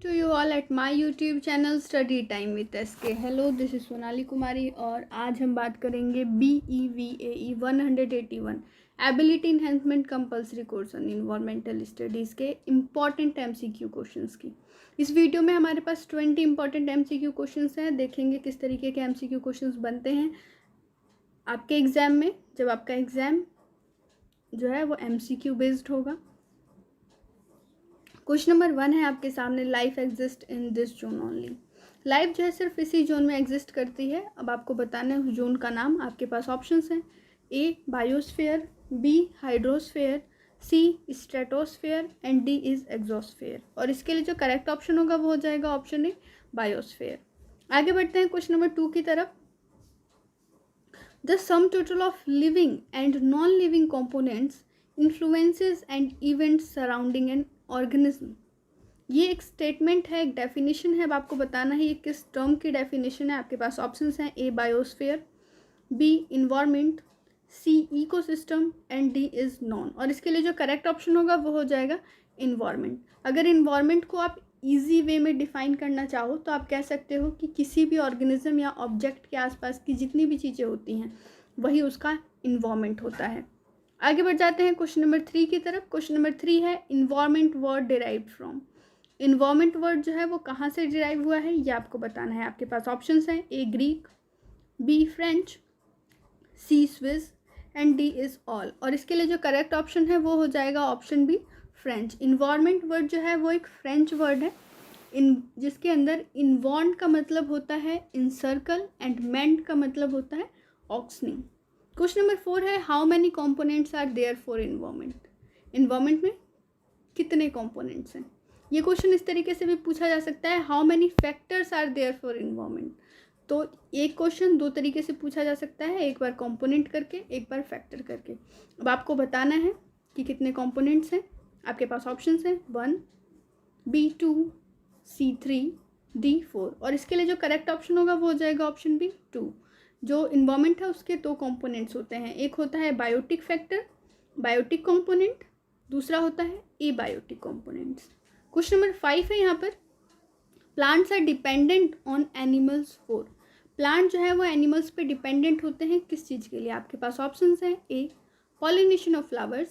to you all at my YouTube channel Study Time with SK. Hello, this is Sonali Kumari और आज हम बात करेंगे BEVAE 181 ability enhancement compulsory course on environmental studies के important MCQ questions की। इस video में हमारे पास 20 इंपॉर्टेंट MCQ क्वेश्चंस हैं। देखेंगे किस तरीके के MCQ क्वेश्चंस बनते हैं आपके एग्ज़ाम में, जब आपका एग्ज़ाम जो है वो MCQ बेस्ड होगा। क्वेश्चन नंबर 1 है आपके सामने, life exist in this zone only. Life जो है सिर्फ इसी जोन में एग्जिस्ट करती है। अब आपको बताना है उस जोन का नाम। आपके पास ऑप्शंस हैं, A biosphere, B hydrosphere, C stratosphere and D is exosphere. और इसके लिए जो करेक्ट ऑप्शन होगा वो हो जाएगा ऑप्शन ए बायोस्फीयर। आगे बढ़ते हैं क्वेश्चन नंबर 2 की तरफ। The sum total of living and non living components influences and events surrounding an organism. ये एक स्टेटमेंट है, एक डेफिनेशन है। अब आपको बताना है ये किस टर्म की डेफिनेशन है। आपके पास ऑप्शंस हैं, A biosphere, B environment, C ecosystem and D is none. और इसके लिए जो करेक्ट ऑप्शन होगा वो हो जाएगा इन्वायरमेंट। अगर इन्वायरमेंट को आप इजी वे में डिफाइन करना चाहो तो आप कह सकते हो कि किसी भी ऑर्गेनिज्म या ऑब्जेक्ट के आसपास की जितनी भी चीज़ें होती हैं वही उसका इन्वायरमेंट होता है। आगे बढ़ जाते हैं क्वेश्चन नंबर 3 की तरफ। क्वेश्चन नंबर 3 है, environment word derived from. Environment word जो है वो कहाँ से डिराइव हुआ है ये आपको बताना है। आपके पास ऑप्शंस हैं, A Greek, B French, C Swiss and D is all. और इसके लिए जो करेक्ट ऑप्शन है वो हो जाएगा option B French. Environment word जो है वो एक फ्रेंच वर्ड है जिसके अंदर इन्वॉर्न का मतलब होता है इनसर्कल एंड मेंट का मतलब होता है ऑक्सनिंग। क्वेश्चन नंबर 4 है, how many components are there for environment. Environment में कितने कंपोनेंट्स हैं। ये क्वेश्चन इस तरीके से भी पूछा जा सकता है, how many factors are there for environment. तो एक क्वेश्चन दो तरीके से पूछा जा सकता है, एक बार कंपोनेंट करके, एक बार फैक्टर करके। अब आपको बताना है कि कितने कंपोनेंट्स हैं। आपके पास ऑप्शंस हैं, 1, बी 2, सी 3, डी 4। और इसके लिए जो करेक्ट ऑप्शन होगा वो हो जाएगा ऑप्शन बी 2। जो इन्वायरमेंट है उसके 2 कंपोनेंट्स होते हैं, एक होता है बायोटिक फैक्टर, बायोटिक कंपोनेंट, दूसरा होता है एबायोटिक कंपोनेंट्स। क्वेश्चन नंबर 5 है यहाँ पर, plants are dependent on animals for. Plant जो है वो एनिमल्स पे डिपेंडेंट होते हैं किस चीज़ के लिए। आपके पास ऑप्शंस हैं, A pollination of flowers,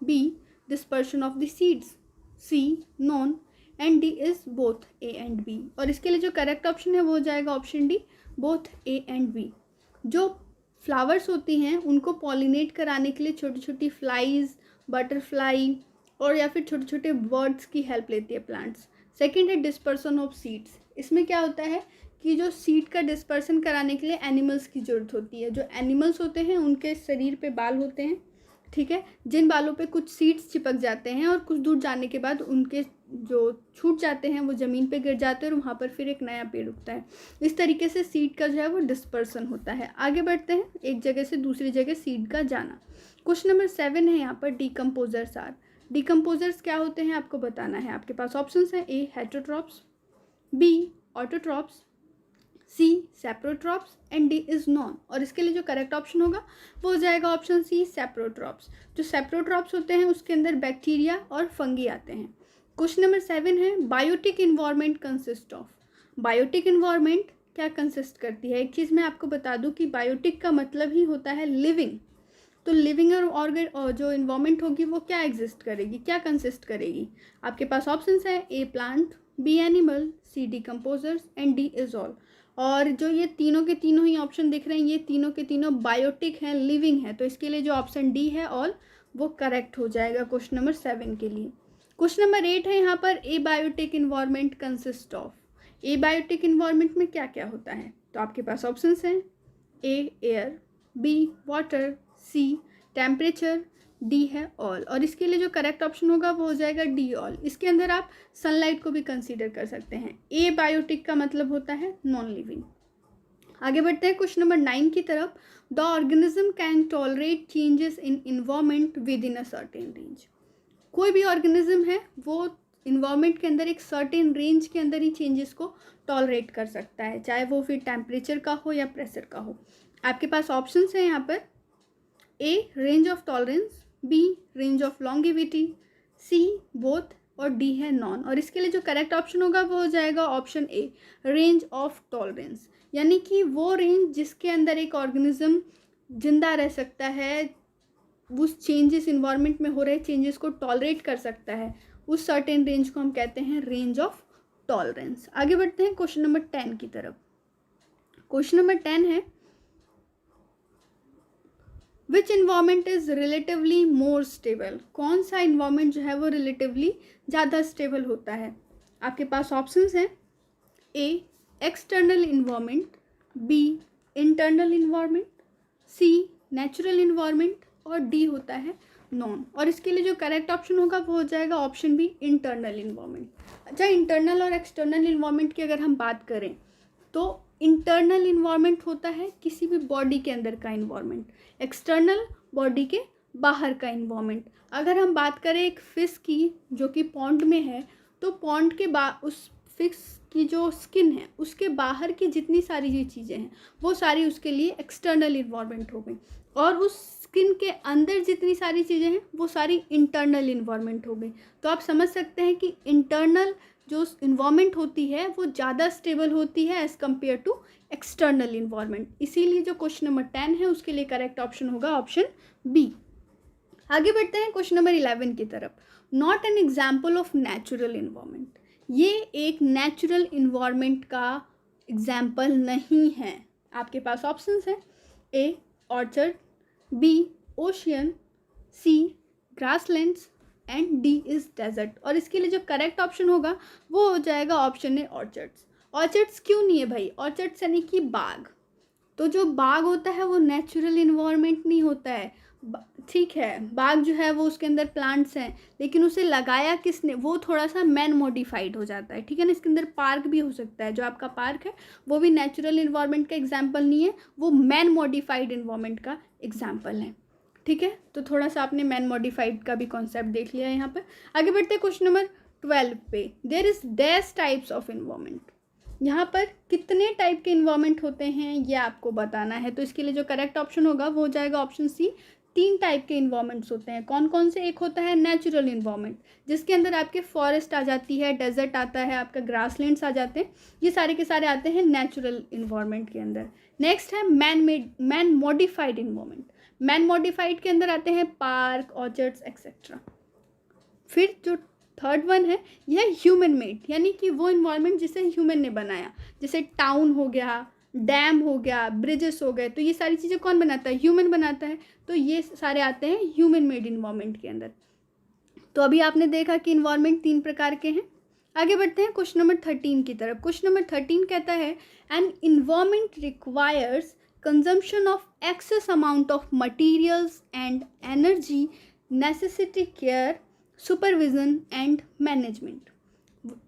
B dispersion of the seeds, C none and D is both A and B. और इसके लिए जो करेक्ट ऑप्शन है वो हो जाएगा option D both A and B. जो फ्लावर्स होती हैं उनको पॉलिनेट कराने के लिए छोटी छोटी फ्लाइज, बटरफ्लाई और या फिर छोटे छोटे बर्ड्स की हेल्प लेती है प्लांट्स। सेकंड है डिस्पर्सन ऑफ सीड्स। इसमें क्या होता है कि जो सीड का डिस्पर्सन कराने के लिए एनिमल्स की ज़रूरत होती है। जो एनिमल्स होते हैं उनके शरीर पे बाल होते हैं, ठीक है, जिन बालों पे कुछ सीड्स चिपक जाते हैं और कुछ दूर जाने के बाद उनके जो छूट जाते हैं वो ज़मीन पे गिर जाते हैं और वहाँ पर फिर एक नया पेड़ उगता है। इस तरीके से सीड का जो है वो डिस्पर्सन होता है। आगे बढ़ते हैं, एक जगह से दूसरी जगह सीड का जाना। क्वेश्चन नंबर 7 है यहाँ पर, डिकम्पोजर्स आर। डिकम्पोजर्स क्या होते हैं आपको बताना है। आपके पास ऑप्शंस हैं, A heterotrophs, B autotrophs, C saprotrophs and D is none. और इसके लिए जो करेक्ट ऑप्शन होगा वो हो जाएगा ऑप्शन सी सेप्रोट्रॉप्स। जो सेप्रोट्रॉप्स होते हैं उसके अंदर बैक्टीरिया और फंगी आते हैं। क्वेश्चन नंबर 7 है, biotic environment consist of. Biotic environment क्या कंसिस्ट करती है। एक चीज़ मैं आपको बता दूं कि बायोटिक का मतलब ही होता है लिविंग। तो लिविंग और जो इन्वायरमेंट होगी वो क्या एग्जिस्ट करेगी, क्या कंसिस्ट करेगी। आपके पास ऑप्शंस है, A plant, B animal, C decomposers and D is all. और जो ये तीनों के तीनों ही ऑप्शन दिख रहे हैं ये तीनों के तीनों बायोटिक हैं, लिविंग है। तो इसके लिए जो ऑप्शन डी है ऑल वो करेक्ट हो जाएगा क्वेश्चन नंबर 7 के लिए। क्वेश्चन नंबर 8 है यहाँ पर, abiotic environment consist of. Abiotic environment में क्या क्या होता है। तो आपके पास ऑप्शंस हैं, ए एयर, बी वाटर, सी टेम्परेचर, डी है ऑल। और इसके लिए जो करेक्ट ऑप्शन होगा वो हो जाएगा डी ऑल। इसके अंदर आप सनलाइट को भी कंसीडर कर सकते हैं। ए बायोटिक का मतलब होता है नॉन लिविंग। आगे बढ़ते हैं क्वेश्चन नंबर 9 की तरफ, the organism can tolerate changes in environment with in a certain range. कोई भी ऑर्गेनिज्म है वो इन्वायरमेंट के अंदर एक सर्टेन रेंज के अंदर ही चेंजेस को टॉलरेट कर सकता है, चाहे वो फिर टेम्परेचर का हो या प्रेशर का हो। आपके पास ऑप्शंस हैं यहाँ पर, A range of tolerance, B range of longevity, C both और डी है नॉन। और इसके लिए जो करेक्ट ऑप्शन होगा वो हो जाएगा option A, range of tolerance, यानी कि वो रेंज जिसके अंदर एक ऑर्गेनिज्म जिंदा रह सकता है, उस चेंजेस इन्वायरमेंट में हो रहे चेंजेस को टॉलरेट कर सकता है, उस सर्टेन रेंज को हम कहते हैं रेंज ऑफ टॉलरेंस। आगे बढ़ते हैं क्वेश्चन नंबर 10 की तरफ। क्वेश्चन नंबर 10 है, which environment is relatively more stable. कौन सा इन्वायरमेंट जो है वो रिलेटिवली ज़्यादा स्टेबल होता है। आपके पास ऑप्शंस हैं, A external environment, B internal environment, C natural environment और डी होता है नॉन। और इसके लिए जो करेक्ट ऑप्शन होगा वो हो जाएगा ऑप्शन बी, इंटरनल इन्वायरमेंट। अच्छा, इंटरनल और एक्सटर्नल इन्वायरमेंट की अगर हम बात करें तो इंटरनल इन्वायरमेंट होता है किसी भी बॉडी के अंदर का इन्वायरमेंट, एक्सटर्नल बॉडी के बाहर का इन्वायरमेंट। अगर हम बात करें एक फिश की जो कि पॉन्ड में है, तो पॉन्ड के उस फिश की जो स्किन है उसके बाहर की जितनी सारी जो चीज़ें हैं वो सारी उसके लिए एक्सटर्नल इन्वायरमेंट हो गई, और उस स्किन के अंदर जितनी सारी चीज़ें हैं वो सारी इंटरनल इन्वायरमेंट हो गई। तो आप समझ सकते हैं कि इंटरनल जो इन्वायरमेंट होती है वो ज़्यादा स्टेबल होती है as compare to external environment. इसीलिए जो क्वेश्चन नंबर 10 है उसके लिए करेक्ट ऑप्शन होगा ऑप्शन बी। आगे बढ़ते हैं क्वेश्चन नंबर 11 की तरफ। Not an example of natural environment. ये एक नेचुरल इन्वायरमेंट का एग्जाम्पल नहीं है। आपके पास ऑप्शंस हैं, A orchard, B ocean, C grasslands and D is desert. और इसके लिए जो करेक्ट ऑप्शन होगा वो हो जाएगा ऑप्शन ए ऑर्चर्ड्स। ऑर्चर्ड्स क्यों नहीं है भाई, ऑर्चर्ड्स यानी कि बाग। तो जो बाग होता है वो नेचुरल इन्वायरमेंट नहीं होता है। ठीक है, बाग जो है वो उसके अंदर प्लांट्स हैं, लेकिन उसे लगाया किसने, वो थोड़ा सा मैन मॉडिफाइड हो जाता है। ठीक है ना, इसके अंदर पार्क भी हो सकता है, जो आपका पार्क है वो भी नेचुरल इन्वायरमेंट का एग्जाम्पल नहीं है, वो मैन मॉडिफाइड इन्वायरमेंट का एग्जाम्पल है। ठीक है, तो थोड़ा सा आपने मैन मॉडिफाइड का भी कॉन्सेप्ट देख लिया है यहाँ पर। आगे बढ़ते हैं क्वेश्चन नंबर 12 पे। There is dash types of environment. यहाँ पर कितने टाइप के इन्वायरमेंट होते हैं ये आपको बताना है। तो इसके लिए जो करेक्ट ऑप्शन होगा वो हो जाएगा ऑप्शन सी, 3 टाइप के इन्वायरमेंट्स होते हैं। कौन कौन से? एक होता है नेचुरल इन्वायरमेंट, जिसके अंदर आपके फॉरेस्ट आ जाती है, डेजर्ट आता है, आपका ग्रासलैंड्स आ जाते हैं, ये सारे के सारे आते हैं नेचुरल इन्वायरमेंट के अंदर। नेक्स्ट है man modified environment. Man modified के अंदर आते हैं पार्क, ऑर्चर्ड्स एक्सेट्रा। फिर जो थर्ड वन है यह ह्यूमन मेड, यानी कि वो इन्वायरमेंट जिसे ह्यूमन ने बनाया, जैसे टाउन हो गया, डैम हो गया, ब्रिजेस हो गए, तो ये सारी चीज़ें कौन बनाता है? ह्यूमन बनाता है। तो ये सारे आते हैं ह्यूमन मेड इन्वायरमेंट के अंदर। तो अभी आपने देखा कि इन्वायरमेंट 3 प्रकार के हैं। आगे बढ़ते हैं क्वेश्चन नंबर 13 की तरफ। क्वेश्चन नंबर 13 कहता है an environment requires consumption of excess amount of materials and energy, necessity, care, supervision and management.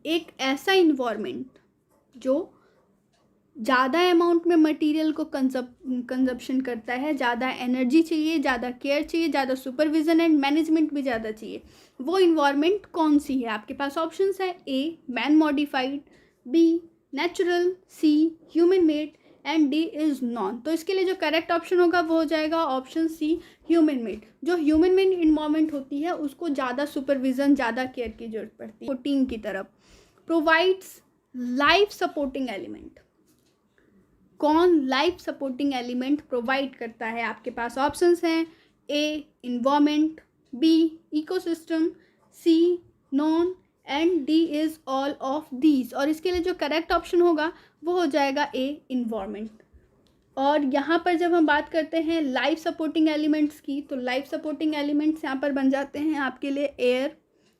एक ऐसा इन्वायरमेंट जो ज़्यादा अमाउंट में मटेरियल को कंजप्शन करता है, ज़्यादा एनर्जी चाहिए, ज़्यादा केयर चाहिए, ज़्यादा सुपरविजन एंड मैनेजमेंट भी ज़्यादा चाहिए, वो इन्वायरमेंट कौन सी है? आपके पास ऑप्शंस है, A man modified, B natural, C human made and D is none. तो इसके लिए जो करेक्ट ऑप्शन होगा वो हो जाएगा ऑप्शन सी, ह्यूमन मेड। जो ह्यूमन मेड इन्वायरमेंट होती है उसको ज़्यादा सुपरविजन, ज़्यादा केयर की जरूरत पड़ती है। 14 की तरफ, प्रोवाइड्स लाइफ सपोर्टिंग एलिमेंट। कौन लाइफ सपोर्टिंग एलिमेंट प्रोवाइड करता है? आपके पास ऑप्शंस हैं, A environment, B ecosystem, C none and D is all of these. और इसके लिए जो करेक्ट ऑप्शन होगा वो हो जाएगा ए इन्वायरमेंट। और यहाँ पर जब हम बात करते हैं लाइफ सपोर्टिंग एलिमेंट्स की, तो लाइफ सपोर्टिंग एलिमेंट्स यहाँ पर बन जाते हैं आपके लिए एयर,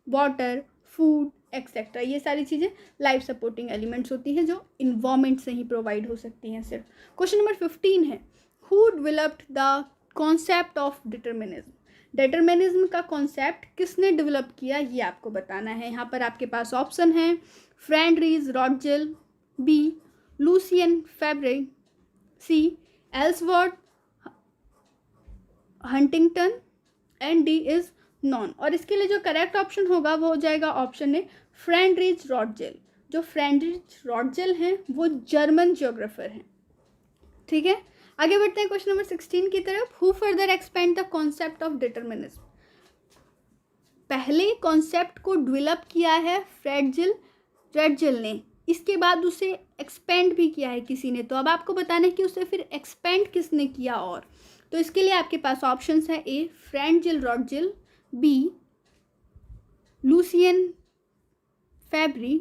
वाटर, फूड एक्सेट्रा। ये सारी चीज़ें लाइफ सपोर्टिंग एलिमेंट्स होती हैं जो इन्वायरमेंट से ही प्रोवाइड हो सकती हैं सिर्फ। क्वेश्चन नंबर 15 है, who developed the concept of determinism. Determinism का कॉन्सेप्ट किसने डेवलप किया ये आपको बताना है। यहाँ पर आपके पास ऑप्शन है, Friedrich Ratzel, B Lucien Febvre, C Ellsworth Huntington and D is none. और इसके लिए जो करेक्ट ऑप्शन होगा वो हो जाएगा ऑप्शन ए, फ्रेडरिक रॉटजेल। जो फ्रेडरिक रॉटजेल हैं वो जर्मन जियोग्राफर हैं। ठीक है, आगे बढ़ते हैं क्वेश्चन नंबर 16 की तरफ। Who further expand the concept of determinism. पहले कॉन्सेप्ट को डेवलप किया है फ्रेडजिल ने, इसके बाद उसे एक्सपेंड भी किया है किसी ने। तो अब आपको बताना है कि उसे फिर एक्सपेंड किसने किया। और तो इसके लिए आपके पास ऑप्शंस है, A Friedrich Ratzel, B Lucien Febvre,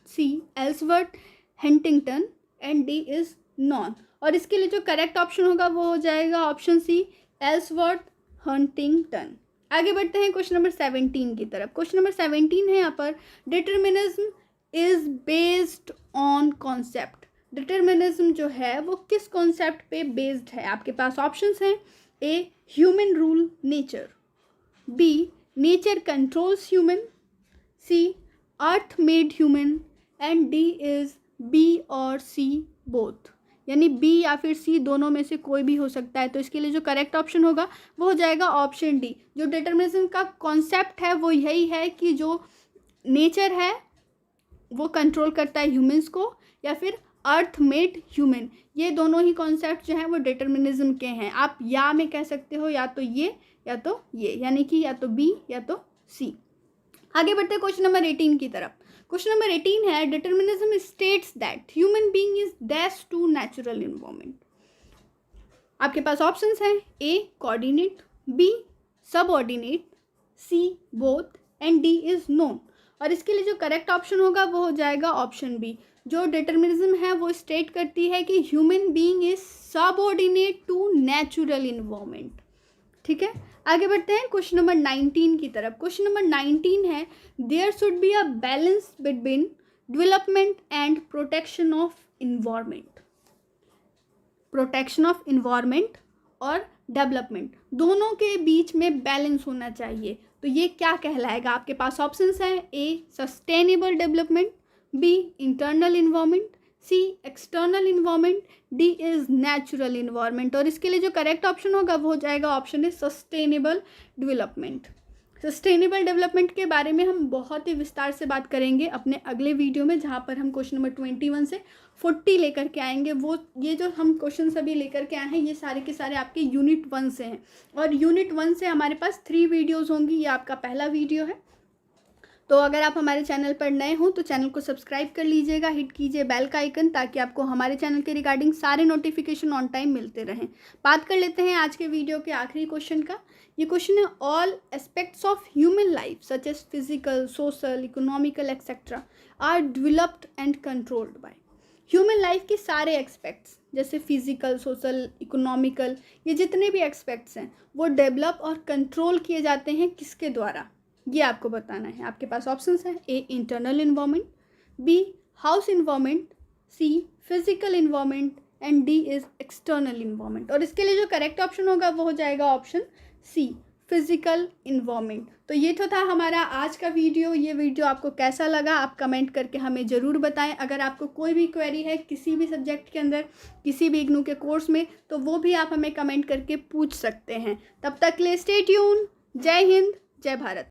C Ellsworth Huntington and D is none. और इसके लिए जो करेक्ट ऑप्शन होगा वो हो जाएगा ऑप्शन सी एल्सवर्थ हंटिंगटन। आगे बढ़ते हैं क्वेश्चन नंबर 17 की तरफ। क्वेश्चन नंबर 17 है यहाँ पर, determinism is based on concept. Determinism जो है वो किस कॉन्सेप्ट पे बेस्ड है। आपके पास ऑप्शंस हैं, A human rule nature, B nature controls human, C earth made human and D is B और सी बोथ। यानी बी या फिर सी दोनों में से कोई भी हो सकता है। तो इसके लिए जो करेक्ट ऑप्शन होगा वो हो जाएगा ऑप्शन डी। जो डिटर्मिनिज्म का कॉन्सेप्ट है वो यही है कि जो नेचर है वो कंट्रोल करता है ह्यूमंस को, या फिर अर्थ मेड ह्यूमन। ये दोनों ही कॉन्सेप्ट जो हैं वो डिटर्मिनिज्म के हैं। आप या में कह सकते हो या तो ये या तो ये, यानी कि या तो बी या तो सी। आगे बढ़ते हैं क्वेश्चन नंबर 18 की तरफ। क्वेश्चन नंबर 18 है, determinism states that human being is dash to natural environment. आपके पास ऑप्शंस हैं, A coordinate, B subordinate, C both and D is none. और इसके लिए जो करेक्ट ऑप्शन होगा वो हो जाएगा ऑप्शन बी। जो डिटर्मिनिज्म है वो स्टेट करती है कि human being is subordinate to natural environment. ठीक है, आगे बढ़ते हैं क्वेश्चन नंबर 19 की तरफ। क्वेश्चन नंबर 19 है, there should be a balance between development and protection of environment. Protection of environment और डेवलपमेंट दोनों के बीच में बैलेंस होना चाहिए। तो ये क्या कहलाएगा। आपके पास ऑप्शंस हैं, A sustainable development, B internal environment, C external environment, D is natural environment. और इसके लिए जो करेक्ट ऑप्शन होगा वो हो जाएगा option A sustainable development. Sustainable development के बारे में हम बहुत ही विस्तार से बात करेंगे अपने अगले वीडियो में, जहाँ पर हम क्वेश्चन नंबर 21 से 40 लेकर के आएंगे। वो ये जो हम क्वेश्चन अभी लेकर के आए हैं ये सारे के सारे आपके यूनिट 1 से हैं, और यूनिट 1 से हमारे पास 3 वीडियोज़ होंगी। ये आपका पहला वीडियो है। तो अगर आप हमारे चैनल पर नए हो तो चैनल को सब्सक्राइब कर लीजिएगा, हिट कीजिए बेल का आइकन, ताकि आपको हमारे चैनल के रिगार्डिंग सारे नोटिफिकेशन ऑन टाइम मिलते रहें। बात कर लेते हैं आज के वीडियो के आखिरी क्वेश्चन का। ये क्वेश्चन है, all aspects of human life such as physical, social, economical etcetera are developed and controlled by. Human life के सारे एक्सपेक्ट्स जैसे फिजिकल, सोशल, इकोनॉमिकल, ये जितने भी एक्सपेक्ट्स हैं वो डेवलप और कंट्रोल किए जाते हैं किसके द्वारा, ये आपको बताना है। आपके पास ऑप्शंस हैं, A internal environment, B house environment, C physical environment and D is external environment. और इसके लिए जो करेक्ट ऑप्शन होगा वो हो जाएगा ऑप्शन सी फिजिकल इन्वायरमेंट। तो ये तो था हमारा आज का वीडियो। ये वीडियो आपको कैसा लगा आप कमेंट करके हमें ज़रूर बताएं। अगर आपको कोई भी क्वेरी है किसी भी सब्जेक्ट के अंदर, किसी भी इग्नू के कोर्स में, तो वो भी आप हमें कमेंट करके पूछ सकते हैं। तब तक के लिए स्टे ट्यून। जय हिंद, जय भारत।